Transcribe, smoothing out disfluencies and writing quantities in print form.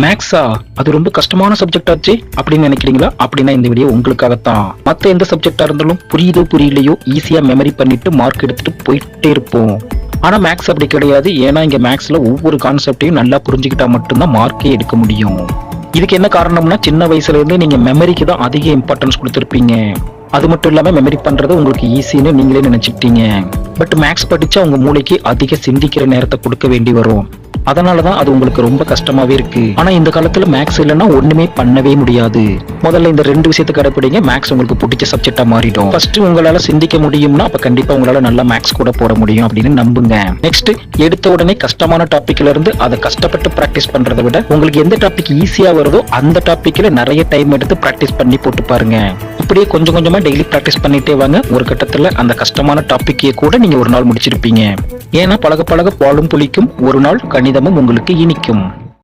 மேக்ஸா? அது ரொம்ப கஷ்டமான சப்ஜெக்ட் ஆச்சு அப்படின்னு நினைக்கிறீங்களா? அப்படின்னா இந்த வீடியோ உங்களுக்காகத்தான். மத்த எந்த சப்ஜெக்டா இருந்தாலும் புரியுதோ புரியலையோ ஈஸியா மெமரி பண்ணிட்டு மார்க் எடுத்துட்டு போயிட்டே இருப்போம். ஆனா மேக்ஸ் அப்படி கிடையாது. ஏன்னா இங்க மேக்ஸ்ல ஒவ்வொரு கான்செப்டையும் நல்லா புரிஞ்சுக்கிட்டா மட்டும்தான் மார்க்கே எடுக்க முடியும். இதுக்கு என்ன காரணம்னா, சின்ன வயசுல இருந்து நீங்க மெமரிக்கு தான் அதிக இம்பார்ட்டன்ஸ் கொடுத்துருப்பீங்க. அது மட்டும் இல்லாம மெமரி பண்றது உங்களுக்கு ஈஸின்னு நீங்களே நினைச்சுக்கிட்டீங்க. பட் மேக்ஸ் படிச்சா உங்க மூளைக்கு அதிக சிந்திக்கிற நேரத்தை கொடுக்க வேண்டி வரும். அதனாலதான் அது உங்களுக்கு ரொம்ப கஷ்டமாவே இருக்கு. ஆனா இந்த காலத்துல மேக்ஸ் இல்லைன்னா ஒண்ணுமே பண்ணவே முடியாது. முதல்ல இந்த ரெண்டு விஷயத்தை கடைப்பிடிங்க. மேக்ஸ் உங்களுக்கு பிடிச்ச சப்ஜெக்டா மாறிடும். ஃபர்ஸ்ட் உங்களால சிந்திக்க முடியும்னா அப்ப கண்டிப்பா உங்களால நல்லா மேக்ஸ் கூட போட முடியும் அப்படின்னு நம்புங்க. நெக்ஸ்ட், எடுத்த உடனே கஷ்டமான டாபிக்ல இருந்து அதை கஷ்டப்பட்டு பிராக்டிஸ் பண்றதை விட உங்களுக்கு எந்த டாபிக் ஈஸியா வருதோ அந்த டாபிக்ல நிறைய டைம் எடுத்து பிராக்டிஸ் பண்ணி போட்டு பாருங்க. இப்படியே கொஞ்சம் கொஞ்சமா டெய்லி பிராக்டிஸ் பண்ணிட்டே வாங்க. ஒரு கட்டத்துல அந்த கஷ்டமான டாபிக்கே கூட நீங்க ஒரு நாள் முடிச்சிருப்பீங்க. ஏன்னா பழக பழக பாலும் புளிக்கும், ஒரு நாள் கணிதமும் உங்களுக்கு இனிக்கும்.